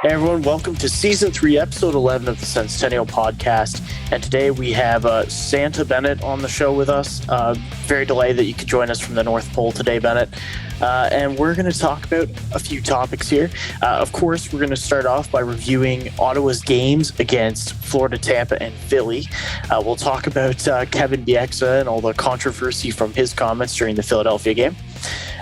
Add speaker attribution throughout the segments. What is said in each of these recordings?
Speaker 1: Hey everyone, welcome to Season 3, Episode 11 of the Senstennial Podcast. And today we have Santa Benet on the show with us. Very delighted that you could join us from the North Pole today, Benet. And we're going to talk about a few topics here. Of course, we're going to start off by reviewing Ottawa's games against Florida, Tampa, and Philly. We'll talk about Kevin Bieksa and all the controversy from his comments during the Philadelphia game.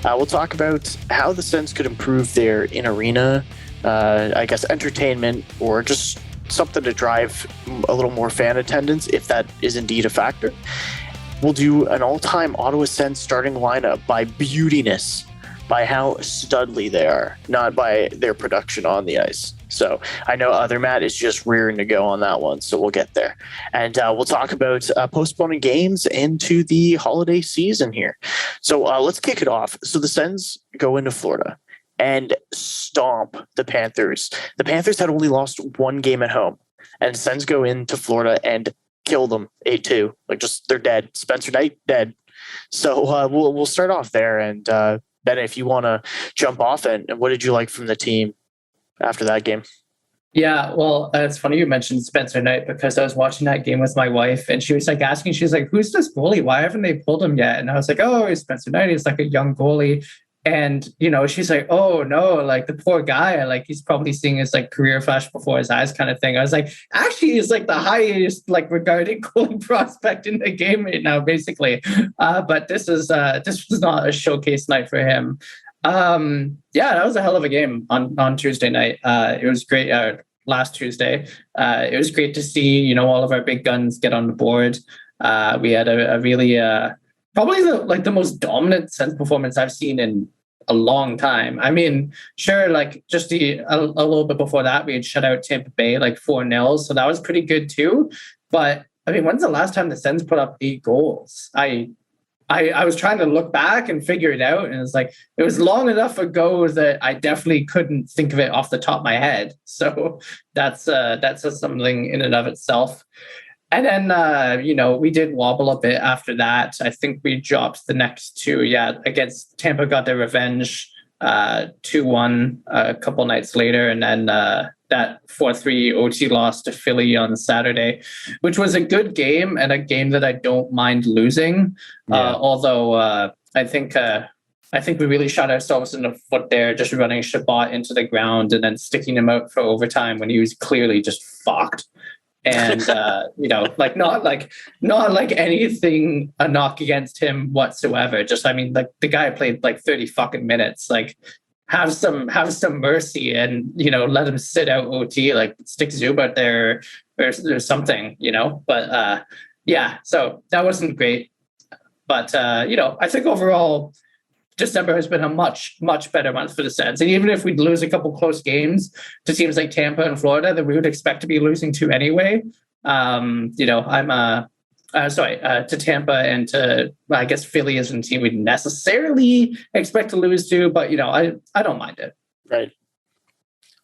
Speaker 1: We'll talk about how the Sens could improve their in-arena entertainment, or just something to drive a little more fan attendance, if that is indeed a factor. We'll do an all-time Ottawa Sens starting lineup by beautiness, by how studly they are, not by their production on the ice. So I know other Matt is just rearing to go on that one, so we'll get there. And we'll talk about postponing games into the holiday season here. So let's kick it off. So the Sens go into Florida and stomp the Panthers. The Panthers had only lost one game at home, and Sens go into Florida and kill them 8-2. They're dead. Spencer Knight, dead. So we'll start off there. And Ben, if you want to jump off, and what did you like from the team after that game?
Speaker 2: Yeah, well, it's funny you mentioned Spencer Knight, because I was watching that game with my wife, and she was asking, she's like, who's this goalie? Why haven't they pulled him yet? And I was like, oh, it's Spencer Knight. He's a young goalie. And, she's like, oh, no, the poor guy, he's probably seeing his career flash before his eyes kind of thing. I was like, actually, he's the highest regarded goalie prospect in the game right now, basically. But this was not a showcase night for him. That was a hell of a game on Tuesday night. It was great. Last Tuesday, it was great to see, all of our big guns get on the board. We had a really... probably the most dominant Sens performance I've seen in a long time. I mean, sure, just a little bit before that, we had shut out Tampa Bay 4-0, so that was pretty good too. But I mean, when's the last time the Sens put up 8 goals? I was trying to look back and figure it out, and it was long enough ago that I definitely couldn't think of it off the top of my head. So that's something in and of itself. And then, we did wobble a bit after that. I think we dropped the next 2. Yeah, against Tampa, got their revenge 2-1 a couple nights later. And then that 4-3 OT loss to Philly on Saturday, which was a good game and a game that I don't mind losing. Yeah. Although I think we really shot ourselves in the foot there, just running Chabot into the ground and then sticking him out for overtime when he was clearly just fucked. And not anything a knock against him whatsoever. Just the guy played 30 fucking minutes. Have some mercy and let him sit out OT. Stick Zubat there or something. But so that wasn't great. But I think overall, December has been a much, much better month for the Sens. And even if we lose a couple close games to teams like Tampa and Florida that we would expect to be losing to anyway, to Tampa and to, I guess, Philly isn't a team we'd necessarily expect to lose to, but, I don't mind it.
Speaker 1: Right.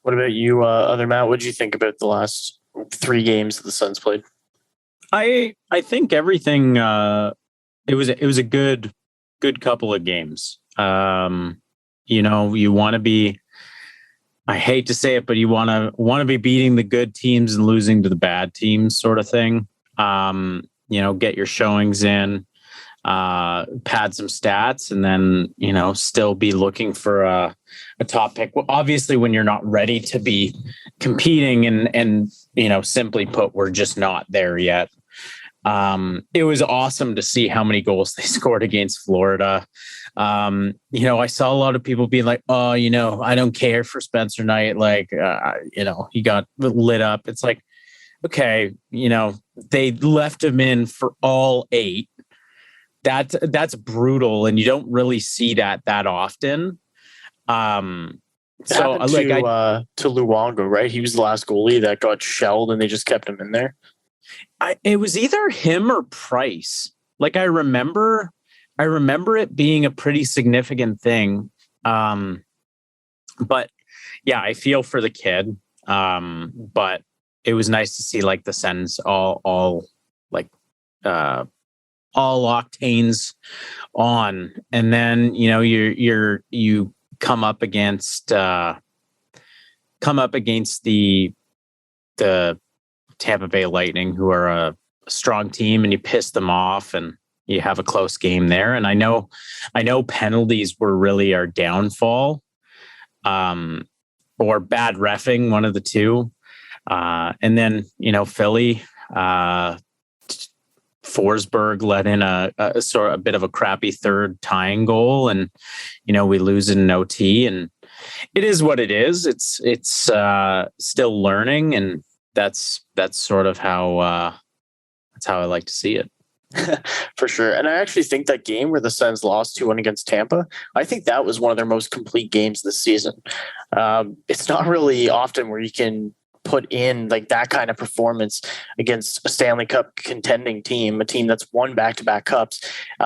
Speaker 1: What about you, other Matt? What did you think about the last 3 games that the Sens played?
Speaker 3: I think everything, it was a good couple of games. You want to be, I hate to say it, but you want to be beating the good teams and losing to the bad teams, sort of thing. Get your showings in, pad some stats, and then, still be looking for a top pick. Well, obviously when you're not ready to be competing and simply put, we're just not there yet. It was awesome to see how many goals they scored against Florida. I saw a lot of people being like, oh, I don't care for Spencer Knight. He got lit up. It's okay, they left him in for all 8. That's brutal. And you don't really see that often. To
Speaker 1: Luongo, right? He was the last goalie that got shelled and they just kept him in there.
Speaker 3: It was either him or Price. I remember it being a pretty significant thing. But yeah, I feel for the kid. But it was nice to see the Sens all octanes on, and then you come up against come up against the Tampa Bay Lightning, who are a strong team, and you piss them off and you have a close game there. And I know penalties were really our downfall, or bad reffing, one of the two. And then, Philly, Forsberg let in a bit of a crappy third tying goal, and we lose in an OT, and it is what it is. It's still learning, and that's sort of how I like to see it.
Speaker 1: For sure. And I actually think that game where the Sens lost 2-1 against Tampa, I think that was one of their most complete games this season. It's not really often where you can put in like that kind of performance against a Stanley Cup contending team, a team that's won back-to-back cups.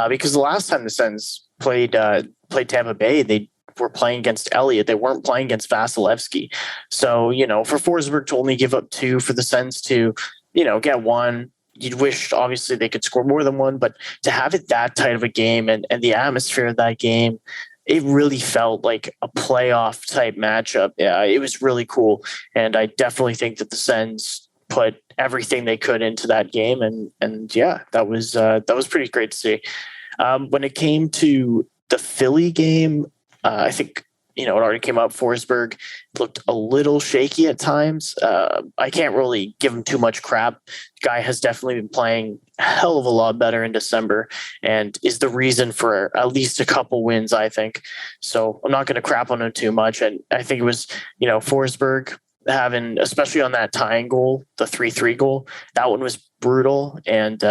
Speaker 1: Because the last time the Sens played Tampa Bay, they were playing against Elliott. They weren't playing against Vasilevsky. So, for Forsberg to only give up 2, for the Sens to, get 1, you'd wish obviously they could score more than 1, but to have it that tight of a game and the atmosphere of that game, it really felt like a playoff type matchup. Yeah, it was really cool. And I definitely think that the Sens put everything they could into that game. And yeah, that was pretty great to see. When it came to the Philly game, I think, it already came up. Forsberg looked a little shaky at times. I can't really give him too much crap. Guy has definitely been playing a hell of a lot better in December and is the reason for at least a couple wins, I think. So I'm not going to crap on him too much. And I think it was, Forsberg having, especially on that tying goal, the 3-3 goal, that one was brutal. And,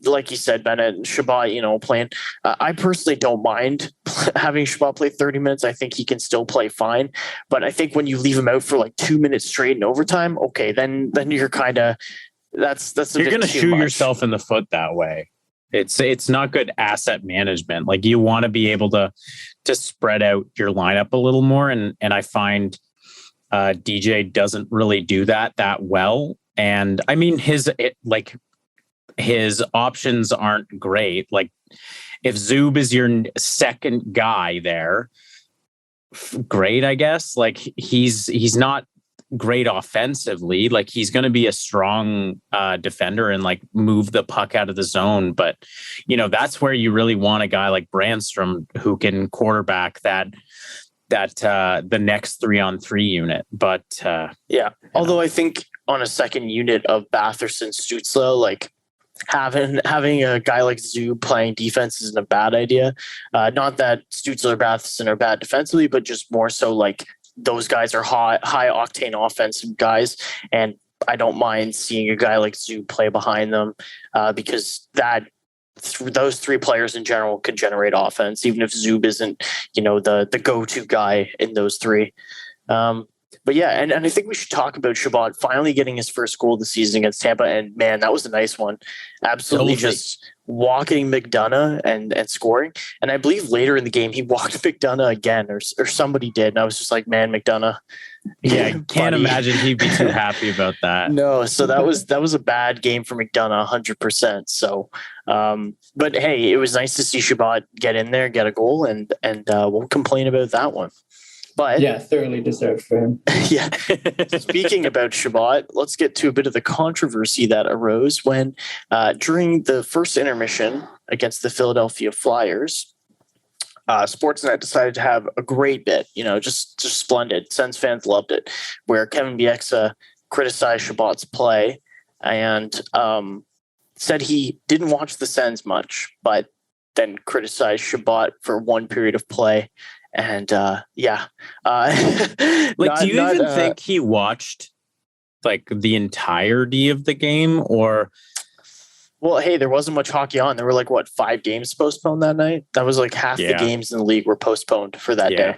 Speaker 1: like you said, Benet and Chabot, playing. I personally don't mind having Chabot play 30 minutes. I think he can still play fine. But I think when you leave him out for like 2 minutes straight in overtime, okay, then you're kind of that's
Speaker 3: you're going to shoot yourself in the foot that way. It's not good asset management. Like you want to be able to spread out your lineup a little more, and I find DJ doesn't really do that well. And I mean his options aren't great. Like if Zub is your second guy there, great, I guess. Like he's not great offensively. Like he's going to be a strong defender and like move the puck out of the zone. But, that's where you really want a guy like Brandstrom who can quarterback that the next 3-on-3 unit. But
Speaker 1: yeah, although I think on a second unit of Batherson Stützle, like having a guy like Zub playing defense isn't a bad idea. Not that Stützle or Batherson are bad defensively, but just more so like those guys are high octane offensive guys. And I don't mind seeing a guy like Zub play behind them because those 3 players in general could generate offense, even if Zub isn't, the go-to guy in those 3. But yeah, and I think we should talk about Chabot finally getting his first goal of the season against Tampa. And man, that was a nice one. Absolutely just walking McDonough and scoring. And I believe later in the game, he walked McDonough again or somebody did. And I was just like, man, McDonough.
Speaker 3: Yeah, I can't imagine he'd be too happy about that.
Speaker 1: No, so that was a bad game for McDonough, 100%. So, but hey, it was nice to see Chabot get in there, get a goal, and won't complain about that one. But
Speaker 2: yeah, thoroughly deserved for him.
Speaker 1: Yeah. Speaking about Chabot, let's get to a bit of the controversy that arose when during the first intermission against the Philadelphia Flyers, Sportsnet decided to have a great bit, just splendid. Sens fans loved it, where Kevin Bieksa criticized Chabot's play and said he didn't watch the Sens much, but then criticized Chabot for one period of play. And do you
Speaker 3: even think he watched like the entirety of the game? Or
Speaker 1: well, hey, there wasn't much hockey on. There were like 5 games postponed that night. That was like half the games in the league were postponed for that day.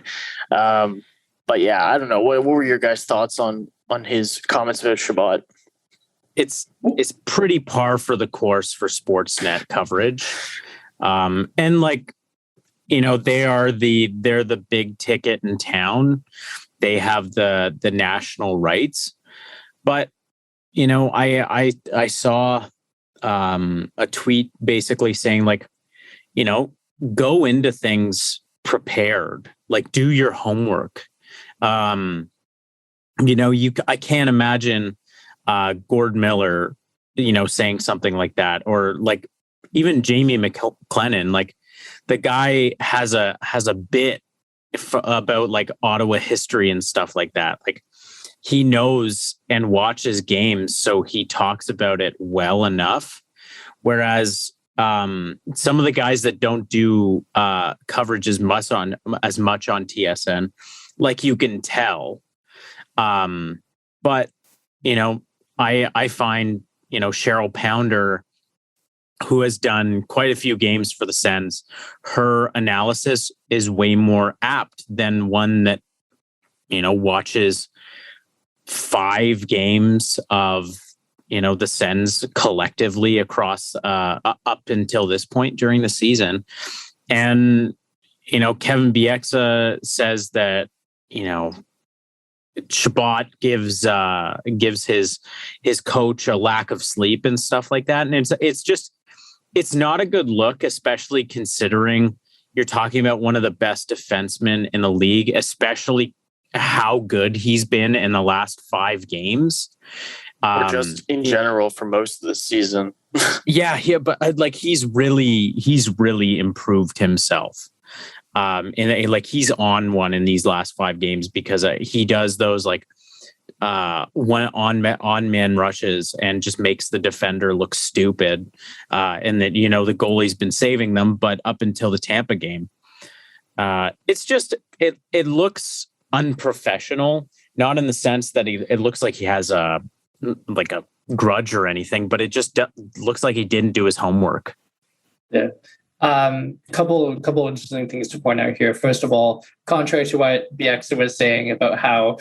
Speaker 1: But yeah, I don't know. What were your guys' thoughts on his comments about Chabot?
Speaker 3: It's pretty par for the course for Sportsnet coverage, and like. They're the big ticket in town. They have the national rights, but I saw a tweet basically saying like, go into things prepared, like do your homework. I can't imagine Gord Miller, saying something like that, or like even Jamie McLennan. Like the guy has a bit about like Ottawa history and stuff like that. Like he knows and watches games, so he talks about it well enough. Whereas some of the guys that don't do coverage as much on TSN, like you can tell. But I find Cheryl Pounder, who has done quite a few games for the Sens, her analysis is way more apt than one that watches 5 games of the Sens collectively across up until this point during the season. And Kevin Bieksa says that Chabot gives his coach a lack of sleep and stuff like that. And it's not a good look, especially considering you're talking about one of the best defensemen in the league, especially how good he's been in the last 5 games.
Speaker 1: Or just in general for most of the season.
Speaker 3: yeah, but like he's really improved himself. And like he's on one in these last 5 games because he does those like one on man rushes and just makes the defender look stupid. And that the goalie's been saving them, but up until the Tampa game, it's just it looks unprofessional. Not in the sense that it looks like he has a grudge or anything, but it just looks like he didn't do his homework.
Speaker 2: Yeah. Couple interesting things to point out here. First of all, contrary to what Bieksa was saying about how,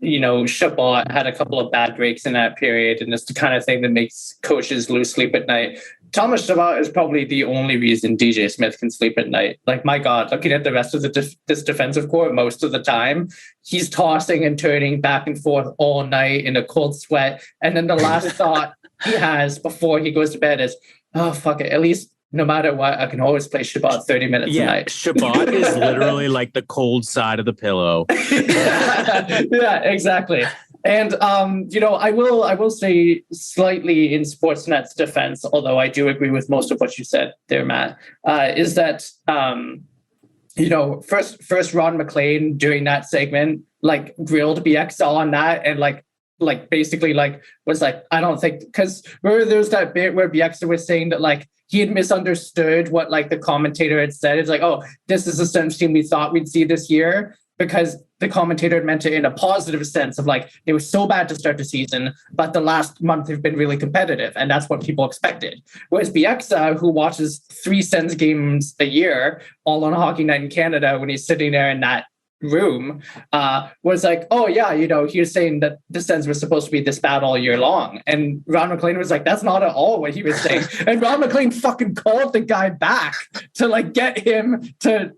Speaker 2: Chabot had a couple of bad breaks in that period, and it's the kind of thing that makes coaches lose sleep at night. Thomas Chabot is probably the only reason DJ Smith can sleep at night. Like, my God, looking at the rest of this defensive core, most of the time, he's tossing and turning back and forth all night in a cold sweat. And then the last thought he has before he goes to bed is, oh, fuck it. At least no matter what, I can always play Chabot 30 minutes a night.
Speaker 3: Chabot is literally like the cold side of the pillow.
Speaker 2: yeah, exactly. And I will say slightly in Sportsnet's defense, although I do agree with most of what you said there, Matt, is that first Ron McLean during that segment like grilled Bieksa on that and like basically like was like, I don't think, because remember there was that bit where Bieksa was saying that like he had misunderstood what like the commentator had said. It's like, oh, this is the Sens team we thought we'd see this year, because the commentator had meant it in a positive sense of like, they were so bad to start the season, but the last month have been really competitive. And that's what people expected. Whereas Bieksa, who watches 3 Sens games a year, all on a hockey night in Canada, when he's sitting there in that room, was like, oh yeah, he was saying that the Sens were supposed to be this bad all year long. And Ron McLean was like, that's not at all what he was saying. And Ron McLean fucking called the guy back to like get him to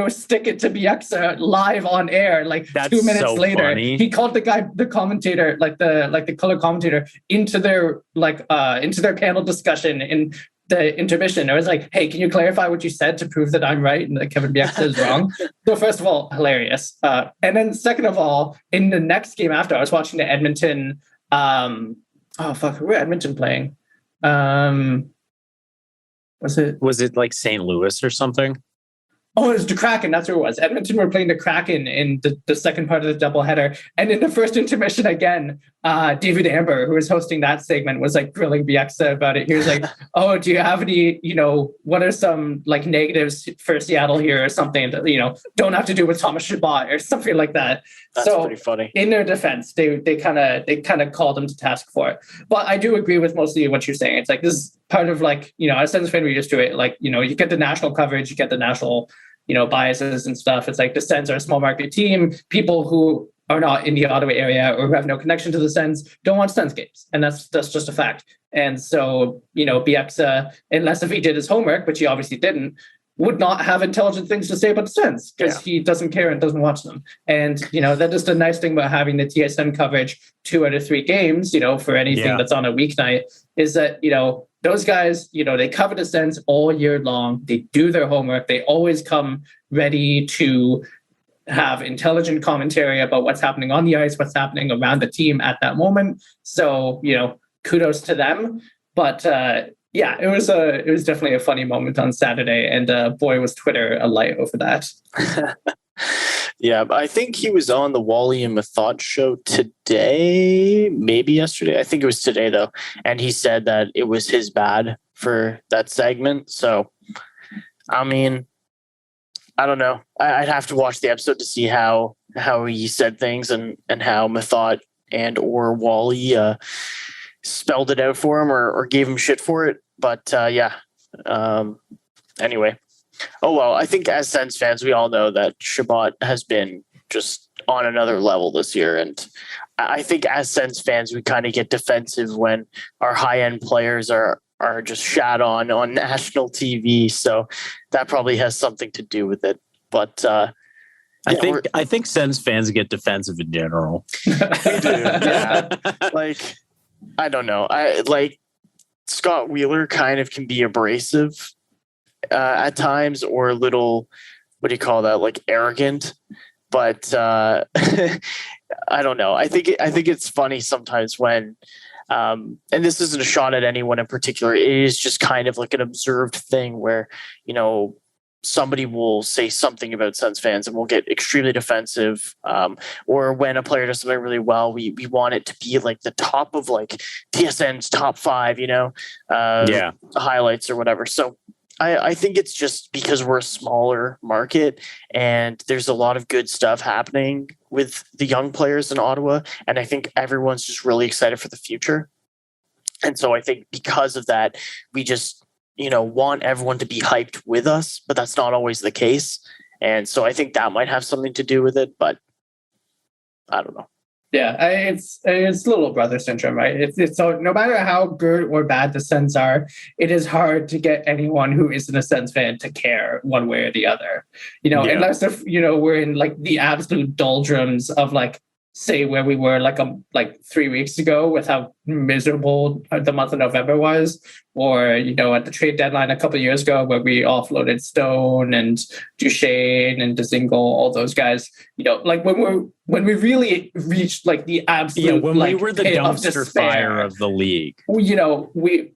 Speaker 2: stick it to Bieksa live on air. Like that's 2 minutes later, funny. He called the commentator, like the color commentator, into their panel discussion in the intermission. I was like, hey, can you clarify what you said to prove that I'm right and that Kevin Bieksa is wrong? So first of all, hilarious. And then second of all, in the next game after, I was watching the Edmonton. Who were Edmonton playing? Was it
Speaker 3: like St. Louis or something?
Speaker 2: Oh, it was the Kraken. That's who it was. Edmonton were playing the Kraken in the second part of the doubleheader. And in the first intermission again, David Amber, who was hosting that segment, was like grilling Bieksa about it. He was like, oh, do you have any, what are some like negatives for Seattle here or something that, don't have to do with Thomas Chabot or something like that.
Speaker 1: That's pretty funny.
Speaker 2: In their defense, they kind of called him to task for it. But I do agree with mostly what you're saying. It's like, this is part of like, as Sens fan, we're used to it. Like, you get the national coverage, you get the national biases and stuff. It's like the Sens are a small market team. People who are not in the Ottawa area or who have no connection to the Sens don't watch Sens games. And that's just a fact. And so, Bieksa, unless if he did his homework, which he obviously didn't, would not have intelligent things to say about the Sens because he doesn't care and doesn't watch them. And, that is the nice thing about having the TSN coverage 2 out of 3 games, for anything that's on a weeknight, is that, those guys, they cover the Sens all year long. They do their homework. They always come ready to have intelligent commentary about what's happening on the ice, what's happening around the team at that moment. So, kudos to them. But yeah, it was definitely a funny moment on Saturday, and boy, was Twitter alight over that.
Speaker 1: Yeah, I think he was on the Wally and Method show today, maybe yesterday. I think it was today though, and he said that it was his bad for that segment. So, I mean, I don't know. I'd have to watch the episode to see how he said things and how Method and or Wally spelled it out for him or gave him shit for it. But yeah. Anyway. Oh, well, I think as Sens fans, we all know that Chabot has been just on another level this year. And I think as Sens fans, we kind of get defensive when our high-end players are just shat on national TV. So that probably has something to do with it. But
Speaker 3: I think Sens fans get defensive in general.
Speaker 1: We do, yeah. Like, I don't know. Scott Wheeler kind of can be abrasive at times, or a little, what do you call that? Like arrogant. But I don't know. I think it's funny sometimes when, and this isn't a shot at anyone in particular. It is just kind of like an observed thing where, somebody will say something about Sens fans and we'll get extremely defensive. Or when a player does something really well, we want it to be like the top of like TSN's top 5, highlights or whatever. So I think it's just because we're a smaller market and there's a lot of good stuff happening with the young players in Ottawa. And I think everyone's just really excited for the future. And so I think because of that, we just, want everyone to be hyped with us, but that's not always the case. And so I think that might have something to do with it, but I don't know.
Speaker 2: Yeah, it's little brother syndrome, right? It's so no matter how good or bad the Sens are, it is hard to get anyone who isn't a Sens fan to care one way or the other. Unless if we're in like the absolute doldrums of like, say, where we were like 3 weeks ago with how miserable the month of November was, or at the trade deadline a couple of years ago where we offloaded Stone and Duchesne and Dzingel, all those guys. Like when we really reached like the absolute
Speaker 3: when we were the dumpster fire of the league.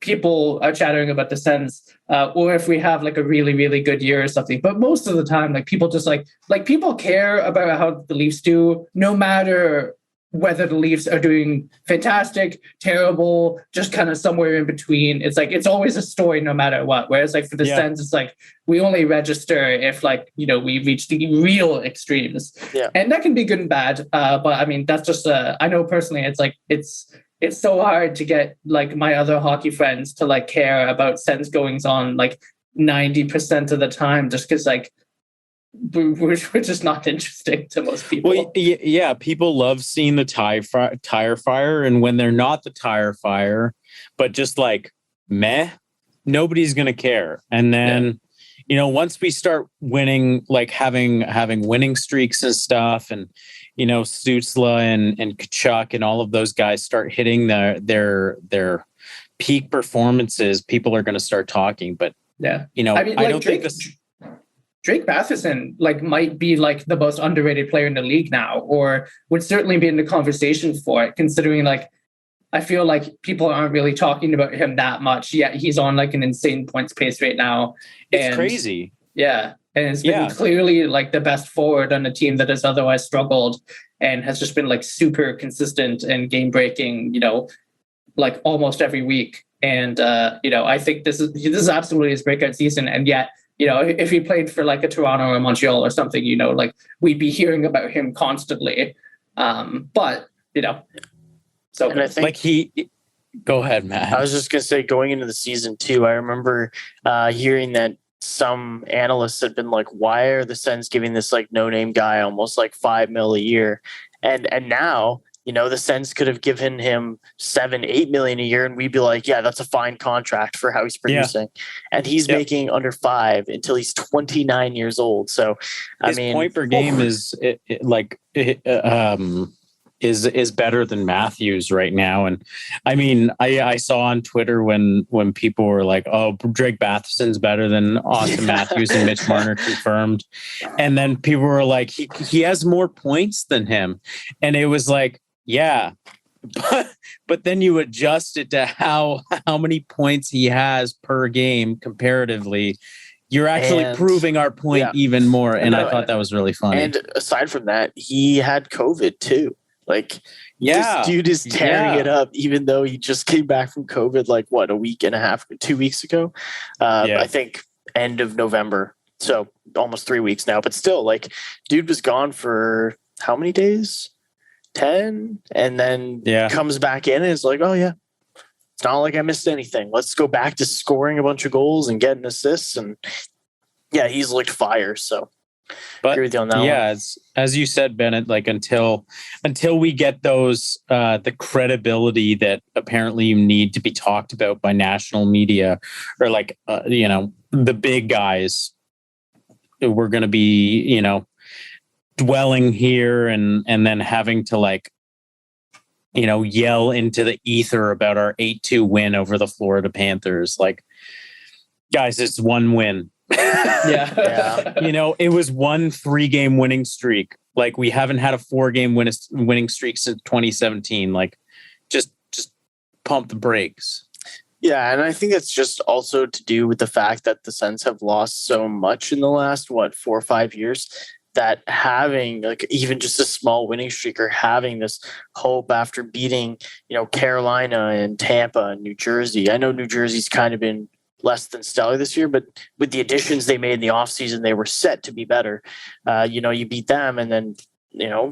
Speaker 2: People are chattering about the Sens, or if we have like a really, really good year or something. But most of the time, like people just like people care about how the Leafs do, no matter whether the Leafs are doing fantastic, terrible, just kind of somewhere in between. It's like, it's always a story no matter what. Whereas like for the Sens, it's like, we only register if like, we reach the real extremes.
Speaker 1: Yeah.
Speaker 2: And that can be good and bad. But I mean, that's just, I know personally, it's like, it's so hard to get like my other hockey friends to like care about Sens goings on like 90% of the time, just because like, we're just not interesting to most people.
Speaker 3: Well, yeah, people love seeing the tire fire, and when they're not the tire fire, but just like meh, nobody's gonna care. And then, once we start winning, like having winning streaks and stuff, and Stutzla and Kachuk and all of those guys start hitting their peak performances, people are gonna start talking. But I don't think this.
Speaker 2: Drake Batherson might be like the most underrated player in the league now, or would certainly be in the conversation for it, considering I feel like people aren't really talking about him that much yet. He's on like an insane points pace right now.
Speaker 3: It's crazy.
Speaker 2: Yeah. And it's been clearly like the best forward on a team that has otherwise struggled and has just been like super consistent and game breaking, like almost every week. And, I think this is absolutely his breakout season. And yet, if he played for like a Toronto or Montreal or something, we'd be hearing about him constantly. But, so
Speaker 1: and I think
Speaker 3: go ahead, Matt.
Speaker 1: I was just going to say, going into the season too, I remember hearing that some analysts had been like, why are the Sens giving this like no-name guy almost like $5 million a year? And now, the Sens could have given him $7-8 million a year, and we'd be like, yeah, that's a fine contract for how he's producing. Yeah. And he's making under $5 until he's 29 years old. So,
Speaker 3: his point per game is is better than Matthews right now. And I mean, I saw on Twitter when people were like, "Oh, Drake Batherson's better than Austin Matthews," and Mitch Marner confirmed. And then people were like, he has more points than him, and it was like, yeah. But then you adjust it to how many points he has per game comparatively. You're actually proving our point even more. And I thought that was really funny.
Speaker 1: And aside from that, he had COVID too. Like, this dude is tearing it up, even though he just came back from COVID, like what, a week and a half, 2 weeks ago? I think end of November. So almost 3 weeks now, but still, like, dude was gone for how many days? 10, and then comes back in and is like, oh yeah, it's not like I missed anything. Let's go back to scoring a bunch of goals and getting assists. And yeah, he's looked fire. So
Speaker 3: but
Speaker 1: agree with you on that one.
Speaker 3: as you said, Bennett, like until we get those the credibility that apparently you need to be talked about by national media or like the big guys, we're going to be dwelling here and then having to like yell into the ether about our 8-2 win over the Florida Panthers. Like, guys, it's one win. It was 1 3-game winning streak. Like, we haven't had a 4-game winning streak since 2017. Like, just pump the brakes.
Speaker 1: Yeah, and I think it's just also to do with the fact that the Sens have lost so much in the last 4 or 5 years, that having like even just a small winning streak or having this hope after beating, Carolina and Tampa and New Jersey. I know New Jersey's kind of been less than stellar this year, but with the additions they made in the offseason, they were set to be better. You beat them and then,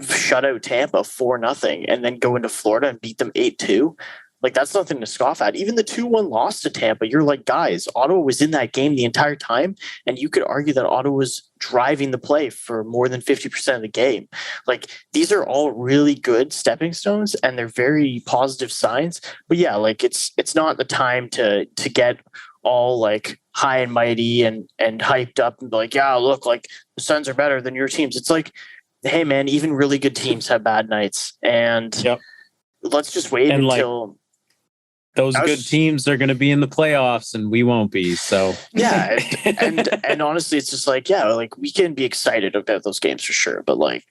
Speaker 1: shut out Tampa 4-0 and then go into Florida and beat them 8-2. Like, that's nothing to scoff at. Even the 2-1 loss to Tampa, you're like, guys, Ottawa was in that game the entire time, and you could argue that Ottawa was driving the play for more than 50% of the game. Like, these are all really good stepping stones, and they're very positive signs. But yeah, like, it's not the time to get all like high and mighty and hyped up and be like, yeah, look, like the Sens are better than your teams. It's like, hey man, even really good teams have bad nights, and let's just wait until
Speaker 3: those good teams are going to be in the playoffs and we won't be. So
Speaker 1: yeah. And honestly, it's just like, like we can be excited about those games for sure. But like,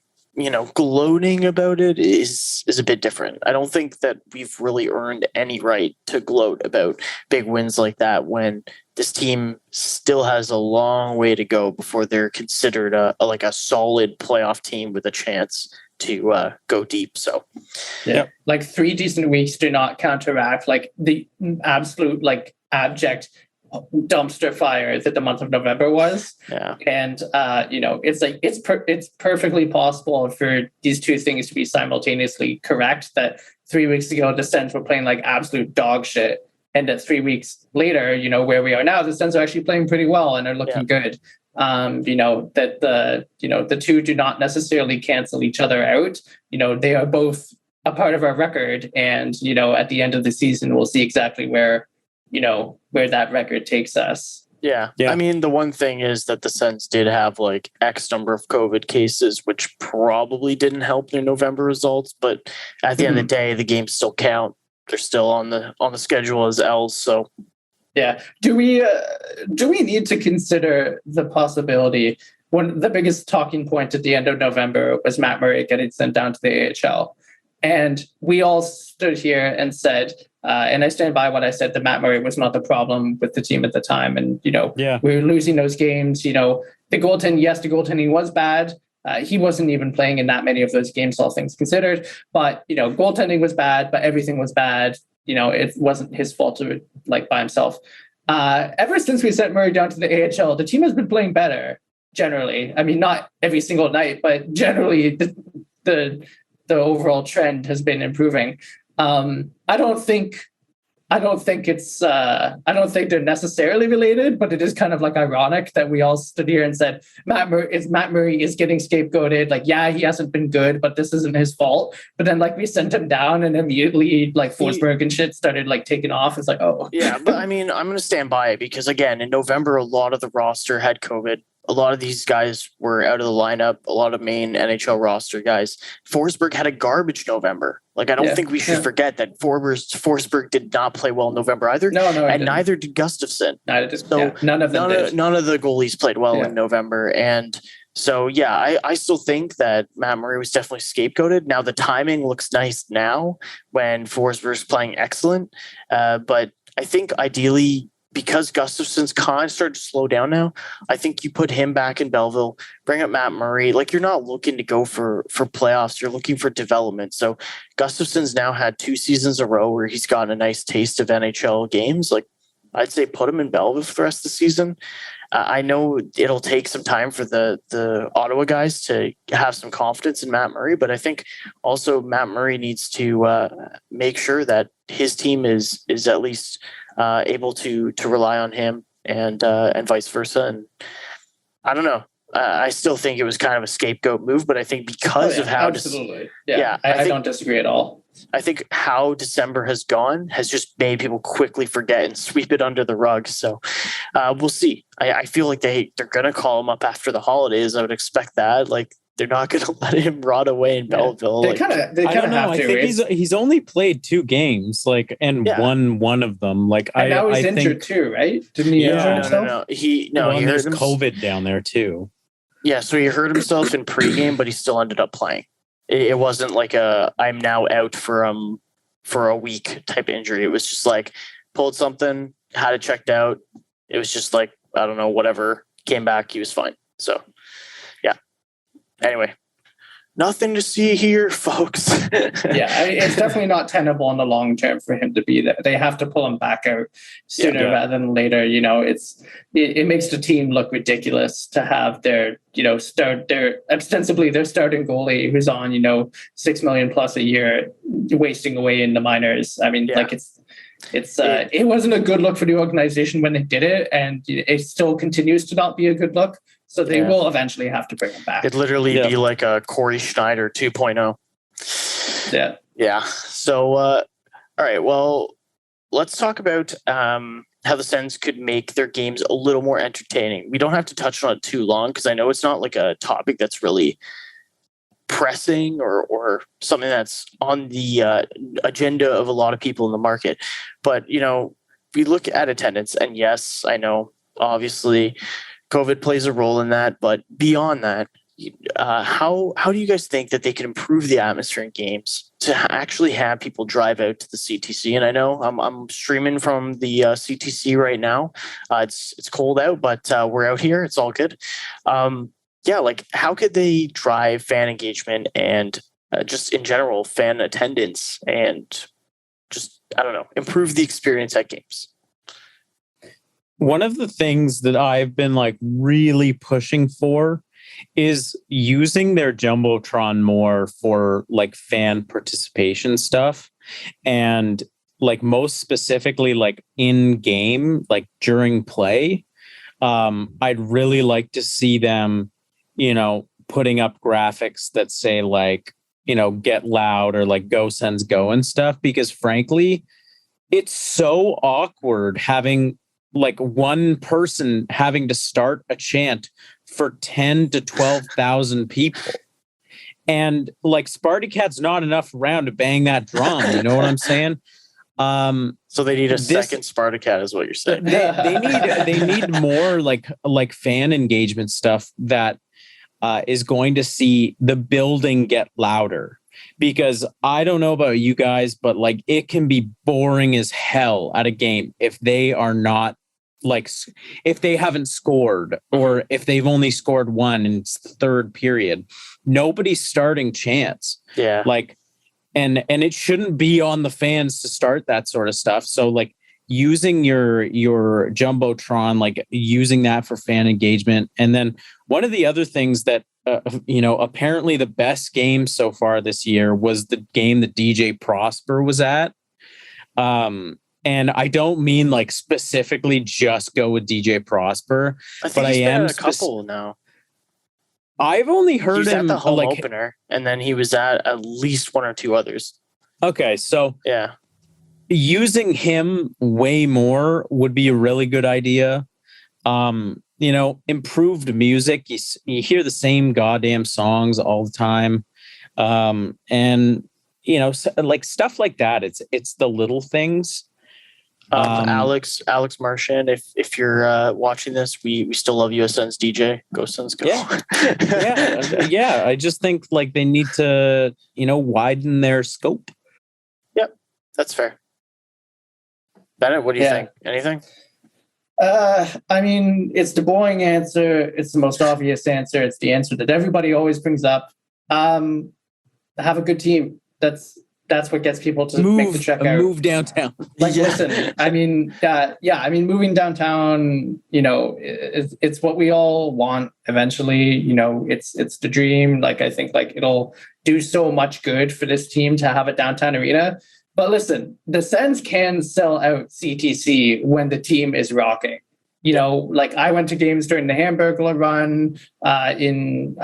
Speaker 1: gloating about it is a bit different. I don't think that we've really earned any right to gloat about big wins like that when this team still has a long way to go before they're considered a solid playoff team with a chance to go deep. So
Speaker 2: like 3 decent weeks do not counteract like the absolute like abject dumpster fire that the month of November was. And it's like it's perfectly possible for these two things to be simultaneously correct, that 3 weeks ago the Sens were playing like absolute dog shit, and that 3 weeks later, where we are now, the Sens are actually playing pretty well and are looking good. That the two do not necessarily cancel each other out. They are both a part of our record, and at the end of the season we'll see exactly where that record takes us.
Speaker 1: Yeah. I mean, the one thing is that the Sens did have like X number of COVID cases, which probably didn't help their November results, but at the end of the day, the games still count. They're still on the schedule as L's. So
Speaker 2: yeah. Do we need to consider the possibility? The biggest talking point at the end of November was Matt Murray getting sent down to the AHL. And we all stood here and said, and I stand by what I said, that Matt Murray was not the problem with the team at the time. And, we were losing those games. The goaltending was bad. He wasn't even playing in that many of those games, all things considered. But, goaltending was bad, but everything was bad. It wasn't his fault by himself. Ever since we sent Murray down to the AHL, the team has been playing better generally. I mean, not every single night, but generally the overall trend has been improving. I don't think they're necessarily related, but it is kind of like ironic that we all stood here and said Matt Murray is getting scapegoated. Like, yeah, he hasn't been good, but this isn't his fault. But then like we sent him down and immediately like Forsberg and shit started like taking off. It's like, oh.
Speaker 1: Yeah, but I mean, I'm going to stand by it because again, in November, a lot of the roster had COVID. a lot of these guys were out of the lineup, a lot of main NHL roster guys. Forsberg had a garbage November. Like, I don't think we should forget that Forsberg did not play well in November either.
Speaker 2: No,
Speaker 1: and neither did Gustafsson.
Speaker 2: None of them did.
Speaker 1: None of the goalies played well in November. And so, I still think that Matt Murray was definitely scapegoated. Now, the timing looks nice now when Forsberg's playing excellent. But I think ideally, because Gustafsson's kind of started to slow down now, I think you put him back in Belleville, bring up Matt Murray. Like, you're not looking to go for playoffs. You're looking for development. So Gustafsson's now had 2 seasons in a row where he's gotten a nice taste of NHL games. Like, I'd say put him in Belleville for the rest of the season. I know it'll take some time for the Ottawa guys to have some confidence in Matt Murray, but I think also Matt Murray needs to make sure that his team is at least able to rely on him and vice versa. And I don't know. I still think it was kind of a scapegoat move, but I think because of how
Speaker 2: absolutely, I don't disagree at all.
Speaker 1: I think how December has gone has just made people quickly forget and sweep it under the rug. So we'll see. I feel like they're going to call him up after the holidays. I would expect that. Like, they're not going to let him rot away in Belleville.
Speaker 2: They kind of have to.
Speaker 3: I think he's only played 2 games, and won one of them. Like,
Speaker 2: and now he's injured too, right? Didn't he injure himself?
Speaker 1: No. He hurt him.
Speaker 3: COVID down there too.
Speaker 1: Yeah, so he hurt himself in pregame, but he still ended up playing. It wasn't like I'm now out for a week type injury. It was just like pulled something, had it checked out. It was just like, I don't know, whatever. Came back, he was fine. So, yeah. Anyway, nothing to see here, folks.
Speaker 2: It's definitely not tenable in the long term for him to be there. They have to pull him back out sooner rather than later. It makes the team look ridiculous to have their ostensibly their starting goalie who's on $6 million plus a year wasting away in the minors. I mean, it wasn't a good look for the organization when they did it, and it still continues to not be a good look. So they will eventually have to bring him back.
Speaker 1: It'd literally be like a Corey Schneider 2.0.
Speaker 2: Yeah.
Speaker 1: Yeah. So, all right. Well, let's talk about how the Sens could make their games a little more entertaining. We don't have to touch on it too long because I know it's not like a topic that's really pressing or something that's on the agenda of a lot of people in the market. But, we look at attendance, and yes, I know, obviously, COVID plays a role in that, but beyond that, how do you guys think that they could improve the atmosphere in games to actually have people drive out to the CTC? And I know I'm streaming from the CTC right now. It's cold out, but we're out here. It's all good. How could they drive fan engagement and just in general fan attendance and just, I don't know, improve the experience at games?
Speaker 3: One of the things that I've been really pushing for is using their Jumbotron more for fan participation stuff. And most specifically, in game, during play, I'd really like to see them, putting up graphics that say get loud or go Sens go and stuff, because frankly, it's so awkward having one person having to start a chant for 10 to 12,000 people. And Sparty Cat's not enough around to bang that drum. You know what I'm saying?
Speaker 1: So they need a second Sparta Cat is what you're saying.
Speaker 3: They need more fan engagement stuff that is going to see the building get louder. Because I don't know about you guys, but it can be boring as hell at a game if they are not if they haven't scored or if they've only scored one in the third period. Nobody's starting chants.
Speaker 1: Yeah.
Speaker 3: And it shouldn't be on the fans to start that sort of stuff. So using your Jumbotron, using that for fan engagement. And then one of the other things that apparently the best game so far this year was the game that DJ Prosper was at. And I don't mean specifically just go with DJ Prosper, but I am
Speaker 1: a couple now.
Speaker 3: I've only heard
Speaker 1: he's
Speaker 3: him
Speaker 1: at the home opener, and then he was at least 1 or 2 others.
Speaker 3: Okay, so
Speaker 1: yeah,
Speaker 3: using him way more would be a really good idea. improved music. You hear the same goddamn songs all the time. And like stuff like that. It's the little things.
Speaker 1: Alex Marchand, if you're watching this, we still love you as Sens DJ. Go Sens, go.
Speaker 3: Yeah. I just think like they need to, widen their scope.
Speaker 1: Yep, that's fair. Bennett, what do you think? Anything?
Speaker 2: I mean, it's the boring answer. It's the most obvious answer. It's the answer that everybody always brings up. Have a good team. That's what gets people to make the trek out.
Speaker 3: Move downtown.
Speaker 2: Listen, I mean, moving downtown, it's what we all want eventually. It's the dream. Like, I think like it'll do so much good for this team to have a downtown arena. But listen, the Sens can sell out CTC when the team is rocking. Like I went to games during the Hamburglar run in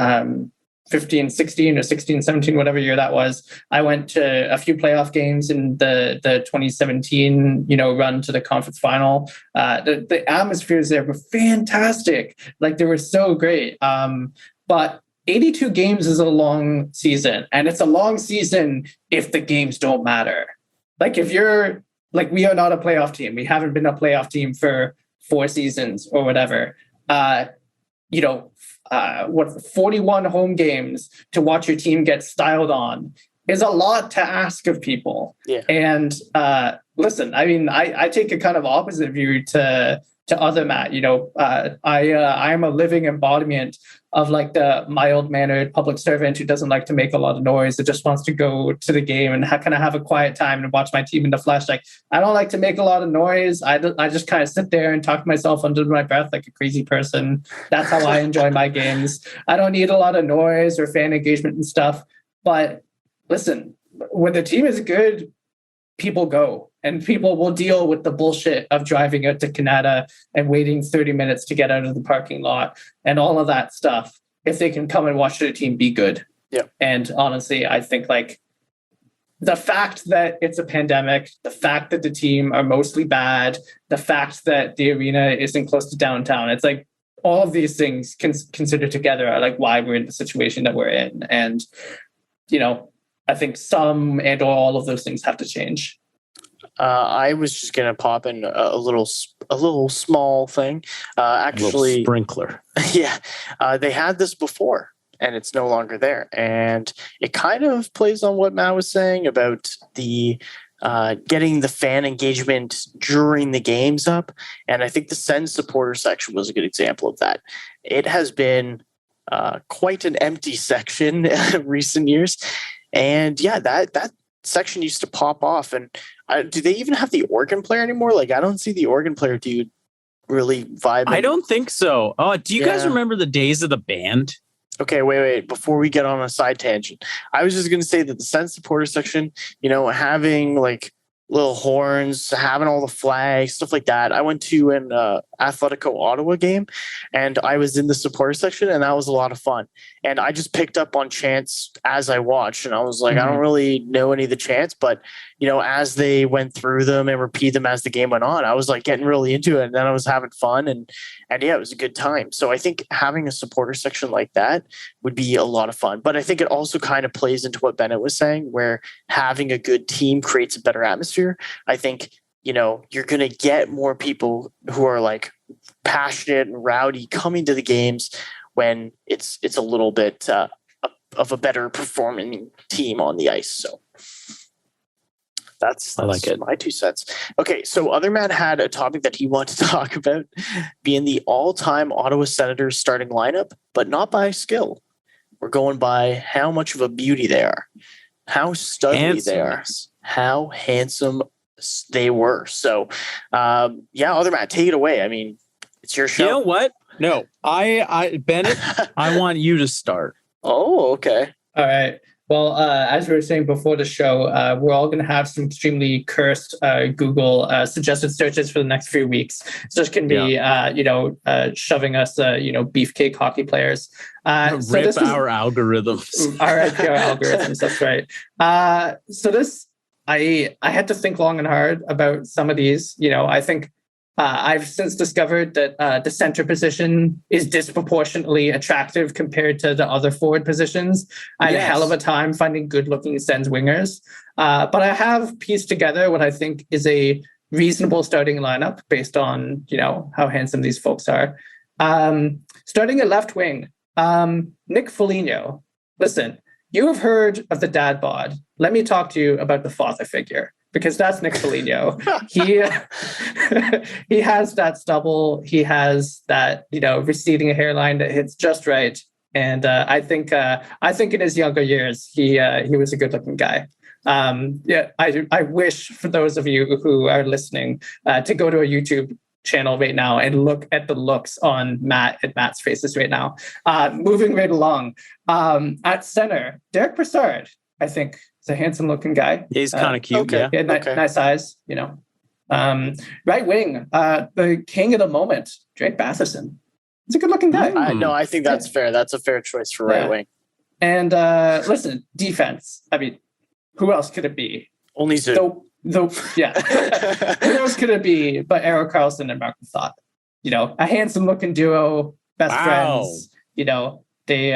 Speaker 2: 15, 16 or 16, 17, whatever year that was. I went to a few playoff games in the 2017, run to the conference final. The atmospheres there were fantastic. Like they were so great. But 82 games is a long season, and it's a long season if the games don't matter. Like if you're like, we are not a playoff team. We haven't been a playoff team for 4 seasons or whatever. 41 home games to watch your team get styled on is a lot to ask of people.
Speaker 1: Yeah.
Speaker 2: And listen, I mean, I take a kind of opposite view to other Matt. I am a living embodiment of like the mild-mannered public servant who doesn't like to make a lot of noise, that just wants to go to the game and kind of have a quiet time and watch my team in the flesh. Like, I don't like to make a lot of noise. I just kind of sit there and talk to myself under my breath like a crazy person. That's how I enjoy my games. I don't need a lot of noise or fan engagement and stuff. But listen, when the team is good, people go, and people will deal with the bullshit of driving out to Canada and waiting 30 minutes to get out of the parking lot and all of that stuff if they can come and watch their team be good.
Speaker 1: Yeah.
Speaker 2: And honestly, I think like the fact that it's a pandemic, the fact that the team are mostly bad, the fact that the arena isn't close to downtown, it's like all of these things considered together are like why we're in the situation that we're in. And, I think some and or all of those things have to change.
Speaker 1: I was just gonna pop in a little small thing. Actually,
Speaker 3: a little sprinkler.
Speaker 1: Yeah, they had this before, and it's no longer there. And it kind of plays on what Matt was saying about the getting the fan engagement during the games up. And I think the Sens supporter section was a good example of that. It has been quite an empty section in recent years. And yeah, that section used to pop off. And do they even have the organ player anymore? Like, I don't see the organ player dude really vibing.
Speaker 3: I don't think so. Oh, do you guys remember the days of the band?
Speaker 1: Okay, wait. Before we get on a side tangent, I was just going to say that the Sens supporter section, having like little horns, having all the flags, stuff like that. I went to an Atletico Ottawa game, and I was in the supporter section, and that was a lot of fun. And I just picked up on chants as I watched, and I was like, I don't really know any of the chants, but as they went through them and repeat them as the game went on, I was like getting really into it, and then I was having fun, and yeah, it was a good time. So I think having a supporter section like that would be a lot of fun. But I think it also kind of plays into what Benet was saying, where having a good team creates a better atmosphere. I think, you're going to get more people who are like passionate and rowdy coming to the games when it's a little bit of a better performing team on the ice. So that's
Speaker 3: I like it.
Speaker 1: My 2 cents. Okay, so other man had a topic that he wanted to talk about, being the all-time Ottawa Senators starting lineup, but not by skill. We're going by how much of a beauty they are, how studly they are, how handsome they were. So, other man, take it away. I mean, it's your show.
Speaker 3: You know what? No, I Bennett, I want you to start.
Speaker 1: Oh, okay.
Speaker 2: All right. Well, as we were saying before the show, we're all going to have some extremely cursed Google suggested searches for the next few weeks. So this can be, shoving us, beefcake hockey players.
Speaker 3: Rip our algorithms.
Speaker 2: All right, our algorithms. That's right. So this, I had to think long and hard about some of these. I think I've since discovered that the center position is disproportionately attractive compared to the other forward positions. I had a hell of a time finding good-looking Sens wingers. But I have pieced together what I think is a reasonable starting lineup based on, how handsome these folks are. Starting at left wing, Nick Foligno. Listen, you have heard of the dad bod. Let me talk to you about the father figure, because that's Nick Foligno. He has that stubble. He has that, receding hairline that hits just right. And I think in his younger years, he was a good-looking guy. I wish for those of you who are listening to go to a YouTube channel right now and look at the looks on Matt's faces right now. Moving right along, at center, Derek Brassard, I think, is a handsome looking guy.
Speaker 3: He's kind of cute.
Speaker 1: Okay.
Speaker 3: Yeah.
Speaker 2: Nice eyes, right wing, the king of the moment, Drake Batherson. He's a good looking guy.
Speaker 1: I think that's fair. That's a fair choice for right wing.
Speaker 2: And listen, defense. I mean, who else could it be?
Speaker 1: Only Zoo.
Speaker 2: Who else could it be but Erik Karlsson and Mark Methot? A handsome looking duo, best friends. They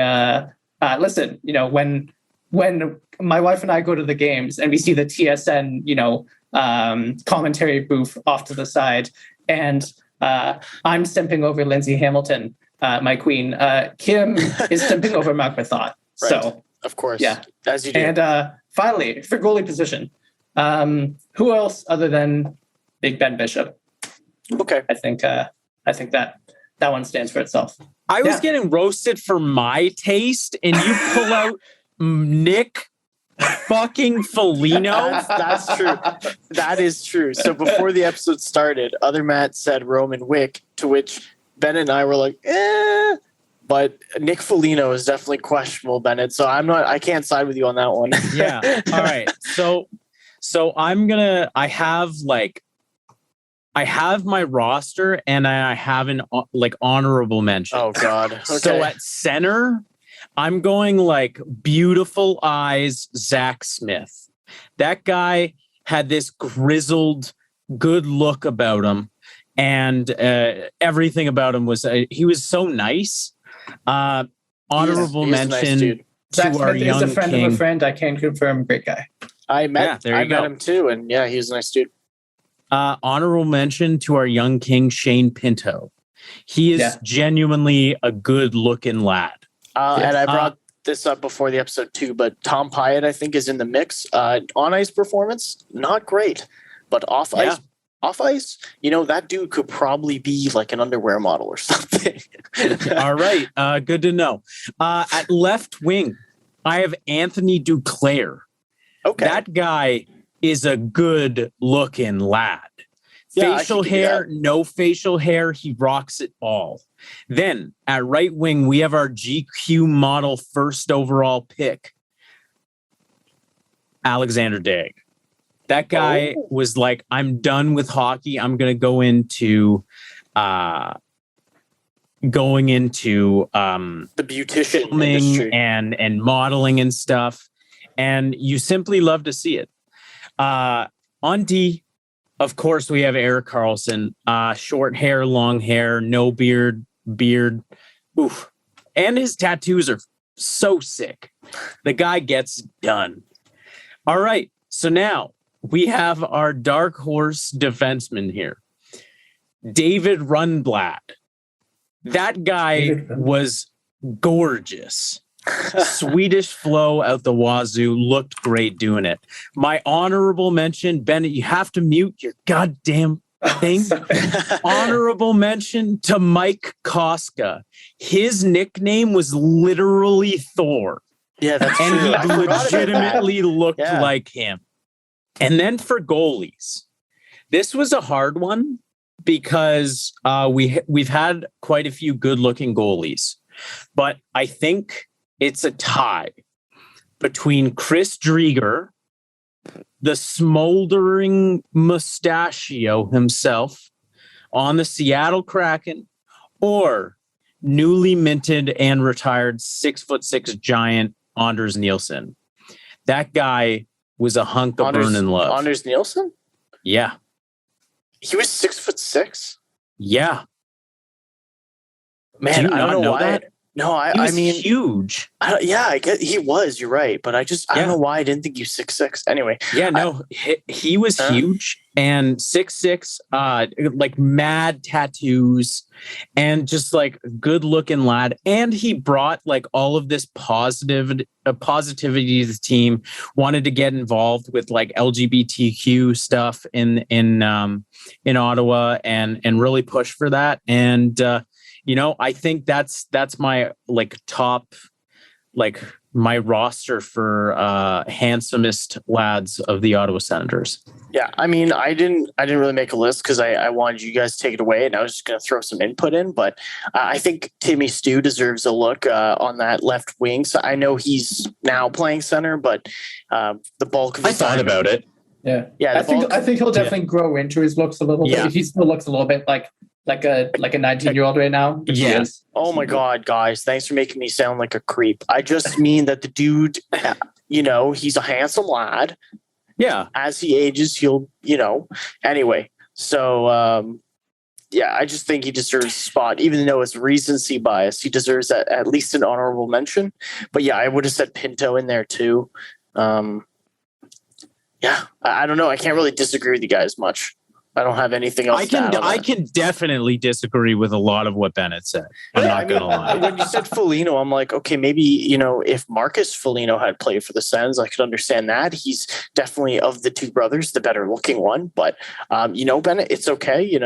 Speaker 2: listen, when my wife and I go to the games and we see the TSN, commentary booth off to the side, and I'm simping over Lindsay Hamilton, my queen. Kim is simping over Mark Methot. Right. So
Speaker 1: of course,
Speaker 2: as you do. And finally, for goalie position, who else other than Big Ben Bishop?
Speaker 1: Okay,
Speaker 2: I think that one stands for itself.
Speaker 3: I was getting roasted for my taste, and you pull out Nick fucking Foligno.
Speaker 1: That's true. That is true. So before the episode started, other Matt said Roman Wick, to which Benet and I were like, But Nick Foligno is definitely questionable, Benet. So I can't side with you on that one.
Speaker 3: Yeah. All right. So I have my roster, and I have an honorable mention.
Speaker 1: Oh God. Okay.
Speaker 3: So at center, I'm going beautiful eyes, Zach Smith. That guy had this grizzled, good look about him, and everything about him was he was so nice. Honorable mention
Speaker 2: Zach
Speaker 3: to our
Speaker 2: Smith
Speaker 3: young
Speaker 2: is a friend
Speaker 3: king.
Speaker 2: of a friend. I can confirm, great guy.
Speaker 1: I met him too, and he was a nice dude.
Speaker 3: Honorable mention to our young king, Shane Pinto. He is genuinely a good looking lad.
Speaker 1: And I brought this up before the episode too, but Tom Pyatt, I think, is in the mix. On ice performance, not great, but off ice, that dude could probably be like an underwear model or something.
Speaker 3: All right. Good to know. At left wing, I have Anthony Duclair.
Speaker 1: Okay.
Speaker 3: That guy is a good looking lad. Facial hair, no facial hair. He rocks it all. Then at right wing, we have our GQ model first overall pick, Alexander Daigle. That guy was like, I'm done with hockey. I'm going to go into the
Speaker 1: beautician
Speaker 3: filming
Speaker 1: industry
Speaker 3: and modeling and stuff. And you simply love to see it. On D, of course, we have Erik Karlsson. Short hair, long hair, no beard. Oof. And his tattoos are so sick. The guy gets done. All right. So now we have our dark horse defenseman here, David Rundblad. That guy was gorgeous. Swedish flow out the wazoo, looked great doing it. My honorable mention, Benet, you have to mute your goddamn thing. Honorable mention to Mike Koska. His nickname was literally Thor.
Speaker 1: Yeah, that's
Speaker 3: and
Speaker 1: true.
Speaker 3: he legitimately looked like him. And then for goalies, this was a hard one because we've had quite a few good-looking goalies, but I think it's a tie between Chris Drieger, the smoldering mustachio himself on the Seattle Kraken, or newly minted and retired 6'6" giant Anders Nielsen. That guy was a hunk of burning love.
Speaker 1: Anders Nielsen?
Speaker 3: Yeah.
Speaker 1: He was 6'6".
Speaker 3: Yeah.
Speaker 1: Man,
Speaker 3: Do you
Speaker 1: I don't
Speaker 3: not
Speaker 1: know
Speaker 3: know
Speaker 1: why.
Speaker 3: that?
Speaker 1: No,
Speaker 3: He was
Speaker 1: I mean,
Speaker 3: huge.
Speaker 1: I get he was. You're right, but I don't
Speaker 3: Yeah.
Speaker 1: know why I didn't think you 6'6". Anyway,
Speaker 3: Yeah, no, he was huge and 6'6", like mad tattoos and just like good looking lad. And he brought like all of this positivity to the team, wanted to get involved with like LGBTQ stuff in Ottawa and really push for that. And, I think that's my like top, like my roster for handsomest lads of the Ottawa Senators.
Speaker 1: yeah. I mean, I didn't really make a list because I wanted you guys to take it away, and I was just going to throw some input in. But I think Timmy Stu deserves a look on that left wing. So I know he's now playing center, but the bulk of his time,
Speaker 3: about it.
Speaker 2: Yeah.
Speaker 1: Yeah,
Speaker 2: I think he'll definitely grow into his looks a little bit.
Speaker 3: Yeah.
Speaker 2: He still looks a little bit like a 19-year-old right now. But he
Speaker 3: Yeah.
Speaker 2: is.
Speaker 1: Oh my God, guys! Thanks for making me sound like a creep. I just mean that the dude, he's a handsome lad.
Speaker 3: Yeah.
Speaker 1: As he ages, he'll, Anyway, so I just think he deserves a spot, even though it's recency bias. He deserves at least an honorable mention. But yeah, I would have said Pinto in there too. I don't know. I can't really disagree with you guys much. I don't have anything else.
Speaker 3: I can definitely disagree with a lot of what Benet said. I'm not going to lie.
Speaker 1: When you said Foligno, I'm like, okay, maybe, if Marcus Foligno had played for the Sens, I could understand that. He's definitely, of the two brothers, the better looking one. But, Benet, it's okay.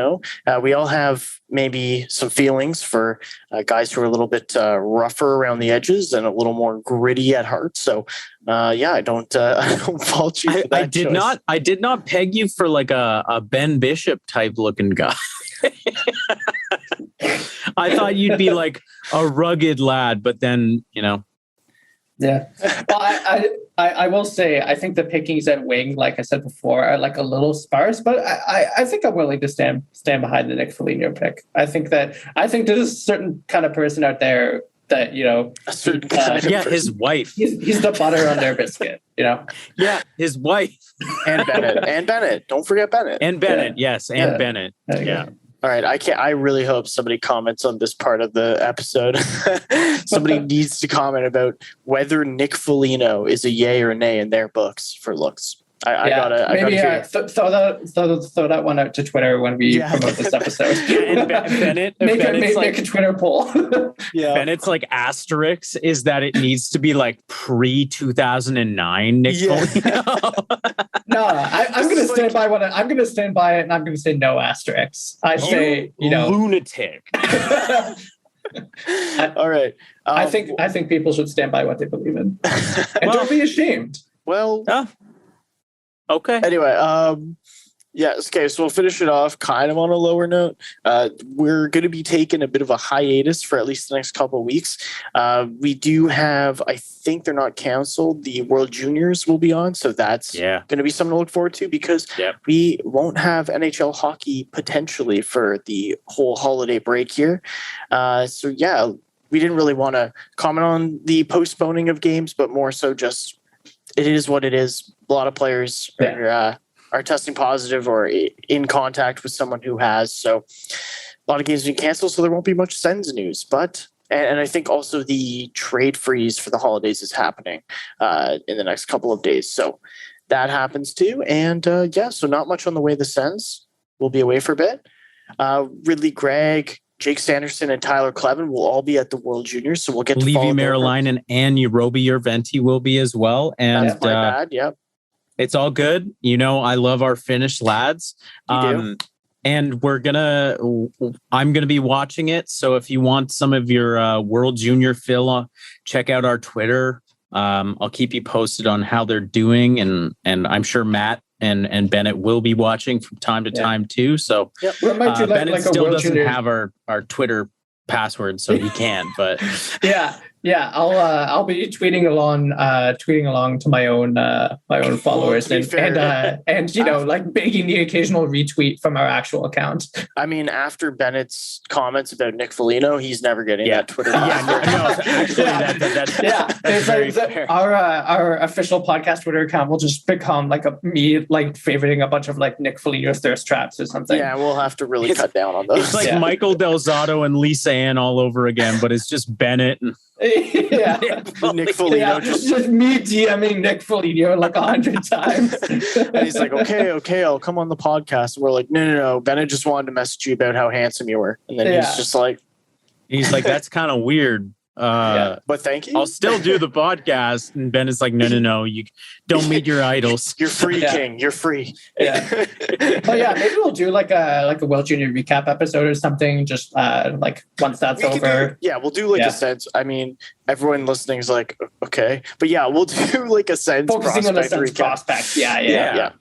Speaker 1: We all have maybe some feelings for guys who are a little bit rougher around the edges and a little more gritty at heart. So, I don't fault you for that.
Speaker 3: I did not peg you for like a Ben Bishop type looking guy. I thought you'd be like a rugged lad, but then,
Speaker 2: Yeah. Well, I will say, I think the pickings at wing, like I said before, are like a little sparse, but I think I'm willing to stand behind the Nick Foligno pick. I think there's a certain kind of person out there that,
Speaker 1: a certain kind of
Speaker 3: his wife.
Speaker 2: He's the butter on their biscuit,
Speaker 3: Yeah, his wife.
Speaker 1: And Benet. Don't forget Benet.
Speaker 3: And Benet, yes, and
Speaker 2: Yeah.
Speaker 3: Benet. Yeah.
Speaker 1: All right, I really hope somebody comments on this part of the episode. Somebody needs to comment about whether Nick Foligno is a yay or nay in their books for looks. I gotta
Speaker 2: throw that one out to Twitter when we promote this episode.
Speaker 3: And Benet,
Speaker 2: make a Twitter poll.
Speaker 1: Yeah,
Speaker 3: Bennett's like asterisk is that it needs to be like pre-2009 Nick Foligno.
Speaker 2: No, I'm going to stand by what I'm going to stand by it, and I'm going to say no asterisks. I say,
Speaker 3: lunatic.
Speaker 1: All right.
Speaker 2: I think people should stand by what they believe in, and don't be ashamed.
Speaker 1: Well.
Speaker 3: Okay.
Speaker 1: Anyway, okay, so we'll finish it off kind of on a lower note. We're going to be taking a bit of a hiatus for at least the next couple of weeks. We do have, I think they're not canceled, the World Juniors will be on, so that's going to be something to look forward to because we won't have NHL hockey potentially for the whole holiday break here. We didn't really want to comment on the postponing of games, but more so just it is what it is. A lot of players are testing positive or in contact with someone who has. So a lot of games being canceled, so there won't be much Sens news. But and I think also the trade freeze for the holidays is happening in the next couple of days. So that happens too. And so not much on the way the Sens will be away for a bit. Ridley Gregg, Jake Sanderson, and Tyler Clevin will all be at the World Juniors, so we'll get to
Speaker 3: Levi Marilainen and Roby Urventi will be as well. And
Speaker 1: that's my bad. Yep.
Speaker 3: It's all good. I love our Finnish lads. And I'm gonna be watching it. So if you want some of your World Junior fill, check out our Twitter. I'll keep you posted on how they're doing, and I'm sure Matt and Benet will be watching from time to time too. So
Speaker 2: Benet
Speaker 3: still doesn't have our Twitter password, so he can. But
Speaker 2: Yeah, I'll be tweeting along to my own followers and you know, like begging the occasional retweet from our actual account.
Speaker 1: I mean, after Bennett's comments about Nick Foligno, he's never getting that Twitter.
Speaker 3: That's very fair.
Speaker 2: Our official podcast Twitter account will just become like me favoriting a bunch of like Nick Foligno thirst traps or something.
Speaker 1: Yeah, we'll have to really cut down on those.
Speaker 3: It's like Michael Delzato and Lisa Ann all over again, but it's just Bennett and
Speaker 1: Nick Foligno.
Speaker 2: Just me DMing Nick Foligno like 100 times.
Speaker 1: And he's like, okay, I'll come on the podcast. And we're like, no. Bennett just wanted to message you about how handsome you were. And then he's just like,
Speaker 3: that's kind of weird.
Speaker 1: But thank you.
Speaker 3: I'll still do the podcast. And Ben is like, no, you don't meet your idols.
Speaker 1: You're free, King. You're free.
Speaker 2: Yeah. Oh yeah, maybe we'll do like a World Junior recap episode or something. Just like once that's over.
Speaker 1: We'll do a Sens. I mean, everyone listening is like, okay, but yeah, we'll do like a Sens
Speaker 2: focusing on the Sens prospect. Yeah.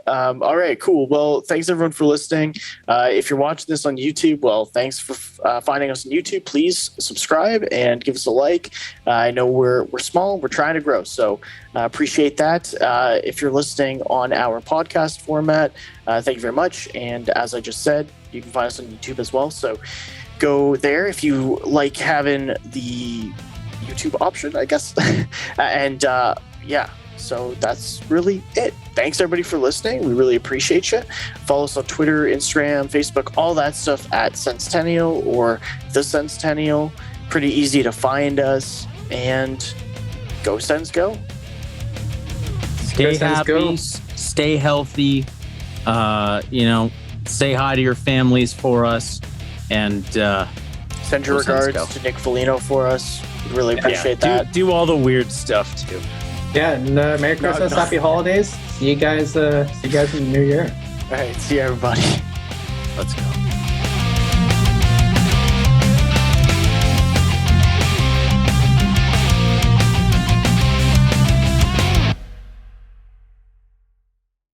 Speaker 1: All right, cool. Well, thanks everyone for listening. If you're watching this on YouTube, well, thanks for finding us on YouTube. Please subscribe and give us a like. I know we're small, we're trying to grow, so appreciate that. If you're listening on our podcast format, thank you very much. And as I just said, you can find us on YouTube as well. So go there if you like having the YouTube option, I guess. And so that's really it. Thanks everybody for listening. We really appreciate you. Follow us on Twitter, Instagram, Facebook, all that stuff at Senstennial or the Senstennial. Pretty easy to find us. And go Sens, go.
Speaker 3: Stay happy, stay healthy. Say hi to your families for us, and
Speaker 1: send your regards to Nick Foligno for us. We really appreciate that.
Speaker 3: Do all the weird stuff too.
Speaker 2: Yeah, and Merry Christmas, Happy Holidays. See you guys in the new year.
Speaker 1: All right, see you everybody.
Speaker 3: Let's go.